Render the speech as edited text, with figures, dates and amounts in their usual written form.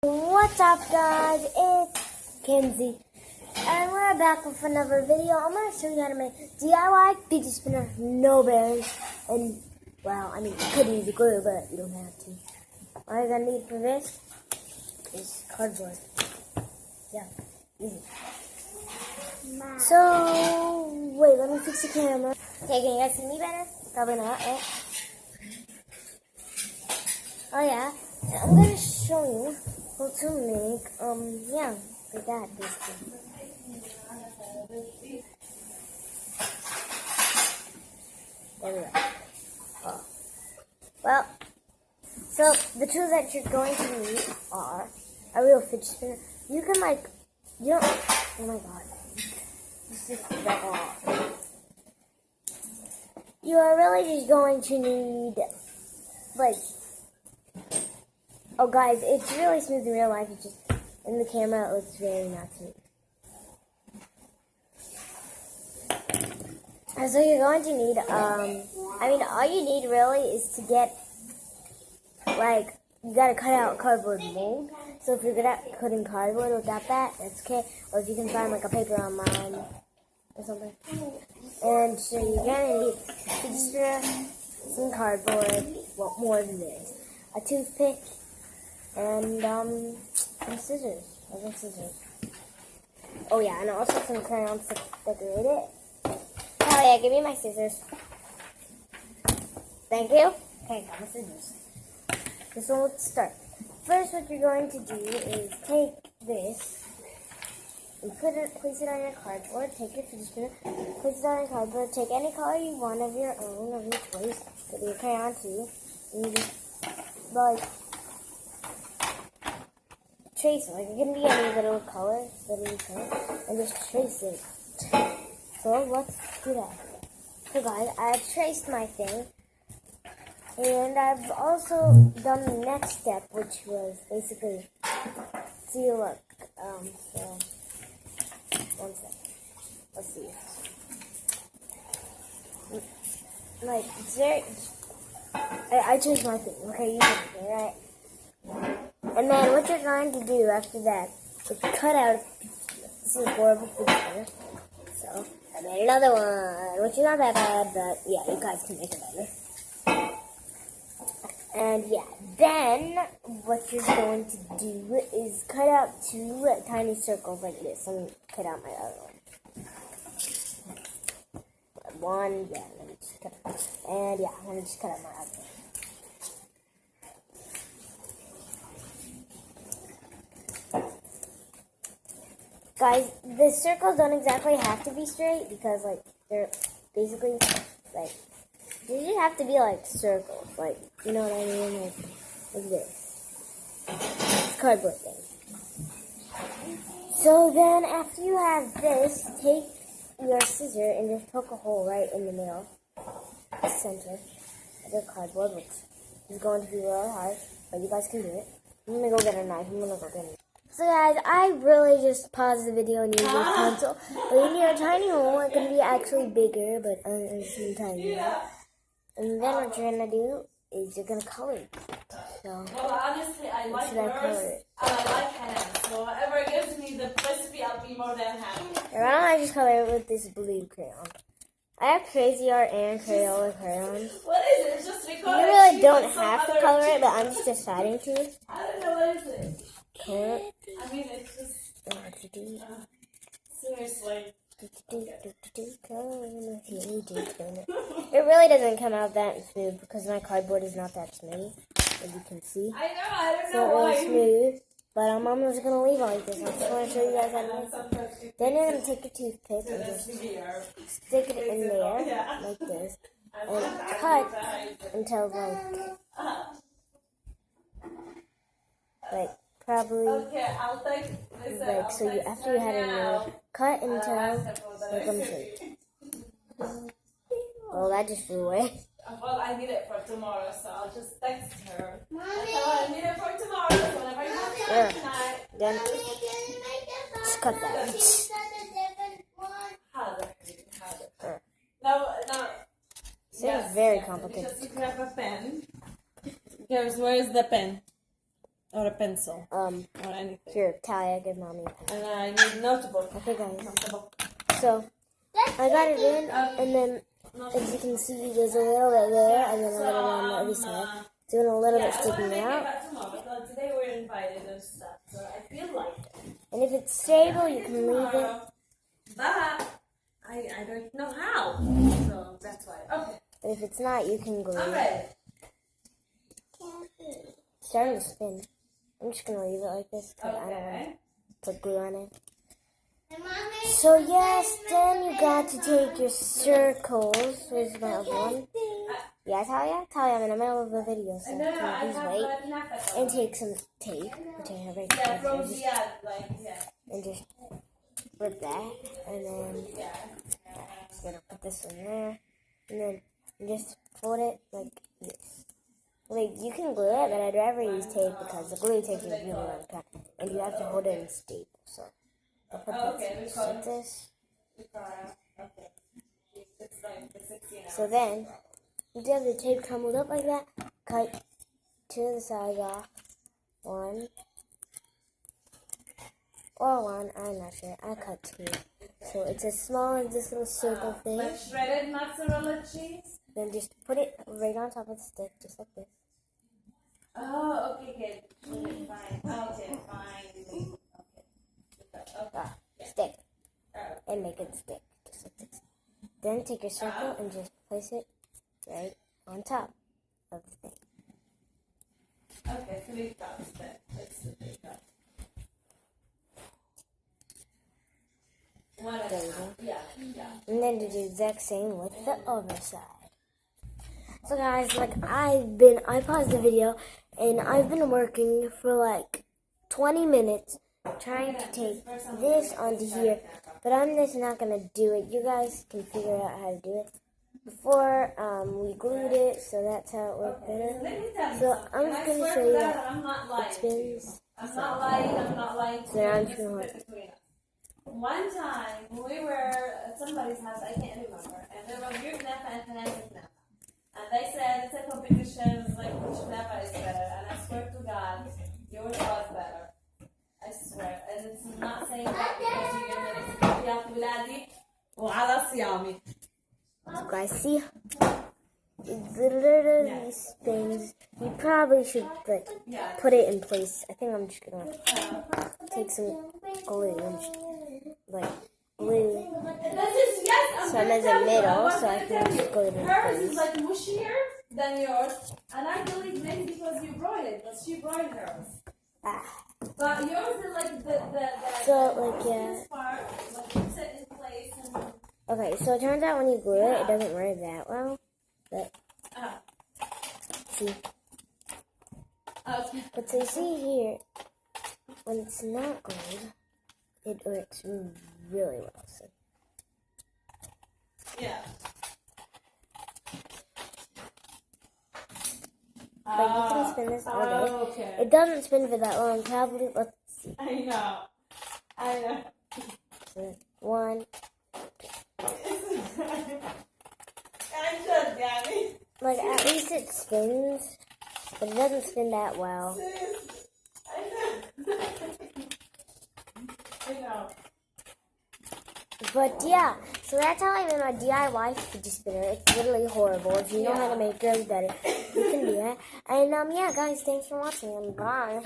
What's up, guys? It's Kenzie, and we're back with another video. I'm going to show you how to make DIY fidget spinner, no berries, and, well, I mean, you could use a glue, but you don't have to. All you're going to need for this is cardboard. Yeah, easy. So, wait, let me fix the camera. Okay, can you guys see me better? Probably not, right? Oh, yeah, I'm going to show you how to make, yeah, like that, basically. There we go. Oh. Well, so the tools that you're going to need are a real fidget spinner. You can, like, you don't, oh my god. This is bad. You are really just going to need, like, oh guys, it's really smooth in real life. It's just in the camera it looks very not smooth. And so you're going to need, I mean, all you need really is to get, like, you gotta cut out cardboard mold. So if you're good at cutting cardboard without that, that's okay. Or if you can find like a paper online or something. And so you're gonna need a fidget spinner, some cardboard, well, more than this, a toothpick, and some scissors. I got scissors. Oh yeah, and also some crayons to decorate it. Oh yeah, give me my scissors. Thank you. Okay, got my scissors. So let's start. First, what you're going to do is take this and place it on your cardboard. Take your fidget spinner, place it on your cardboard. Take any color you want of your own, of your choice. Could be a crayon too. And you just like trace it. Like it can be any little color that you can, and just trace it. So let's do that. So guys, I've traced my thing. And I've also done the next step, which was basically, see, look, so, one second, let's see, like, it's very, I changed my thing, okay, you can do it, right? And then what you're going to do after that is cut out, this is horrible fidget spinner, so, I made another one, which is not that bad, but yeah, you guys can make it better. And yeah, then what you're going to do is cut out two tiny circles like this. Let me cut out my other one. Yeah, let me just cut it. And yeah, let me just cut out my other one. Guys, the circles don't exactly have to be straight because like they're basically like, they just have to be like circles, like, you know what I mean, like this. It's cardboard thing. So then, after you have this, take your scissor and just poke a hole right in the middle, the center of the cardboard, which is going to be really hard, but you guys can do it. I'm gonna go get a knife. So guys, I really just paused the video and used this pencil, but you need a tiny hole. It can be actually bigger, but it's tiny. And then what you're going to do is you're going to color it. So, well, honestly, I like words and I like hands. So whatever gives me the recipe, I'll be more than happy. And why don't I just color it with this blue crayon? I have Crazy Art and Crayola crayons. What is it? It's just because you really don't have to color it, but I'm just deciding to. I don't know what is it. Color it. I mean, it's just... seriously. It really doesn't come out that smooth because my cardboard is not that smooth, as you can see. I don't know so why. It's smooth, but I'm just going to leave it like this. I just want to show you guys how to make it. Then you're going to take a toothpick and just stick it in there, like this, and cut until, like probably, like, so you, after you had it in there, cut until, like, let me show you. Well, that just flew away. Well, I need it for tomorrow, so I'll just text her. Mommy! I need it for tomorrow, so whenever you have time tonight. Then, just cut that. No. This is very complicated. Just grab a pen. Where is the pen? Or a pencil. Or anything. Here, Talia, give mommy a pen. And I need notebook. Okay, guys. So, I got it in, and then, as you can see, there's a little bit there, and then a little on the other side. Doing a little bit sticking out. Because today we're invited and stuff, so I feel like it. And if it's stable, you can leave it. But I don't know how, so that's why. Okay. But if it's not, you can glue I'm it. ready. It's starting to spin. I'm just going to leave it like this because I don't want to put glue on it. So yes, then you got to take your circles. Where's my other one? Yeah, Talia, I'm in the middle of a video, so please wait. And take some tape, which I have right here. And just rip that, and then just gonna put this in there, and then just fold it like this. Like, you can glue it, but I'd rather use tape because the glue takes a really long time, and you have to hold it in stable. So I'll put this like this. So then, you have the tape crumbled up like that. Cut two of the sides off. One. Or one, I'm not sure. I cut two. So it's as small as this little circle thing. Like shredded mozzarella cheese? Then just put it right on top of the stick, just like this. Oh, okay, good. Okay, fine. Okay, fine. Okay. Stick. And make it stick, just like this. Then take your circle and just place it right on top of the thing. Okay, 3 cups then. Let's do 3 cups. One at a time. Yeah. And then do the exact same with the other side. So guys, like I paused the video and I've been working for like 20 minutes trying to take this onto here, but I'm just not gonna do it. You guys can figure out how to do it. Before we glued it, so that's how it worked better. So I'm just gonna show you that it spins. I'm not lying. So now I'm just gonna hold. One time, when we were at somebody's house, I can't remember, and there was your Knafa and Fernanda's Knafa. And they said it's a competition, it's like which Knafa is better. And I swear to God, yours was better. I swear. And it's not saying that because you give me الاحتياط ولادي وعلى صيامي. So guys, see? It literally spins. You probably should like put it in place. I think I'm just gonna take some glue and just, like glue some in the middle so I can just glue it in Hers is place. like mushier than yours, and I believe maybe because you brought it, but she brought hers. But yours is like the So like this part, like you set in place and. Okay, so it turns out when you glue it, it doesn't wear that well. But see. But so you see here, when it's not glued, it works really well. So. Yeah. But you can spin this all day. Okay. It doesn't spin for that long, probably. Let's see. I know. So, 1. I'm just Gabby. Like, at least it spins, but it doesn't spin that well. I know. But yeah, so that's how I made my DIY fidget spinner. It's literally horrible. If you know how to make yours better, you can do that. And yeah, guys, thanks for watching, and bye.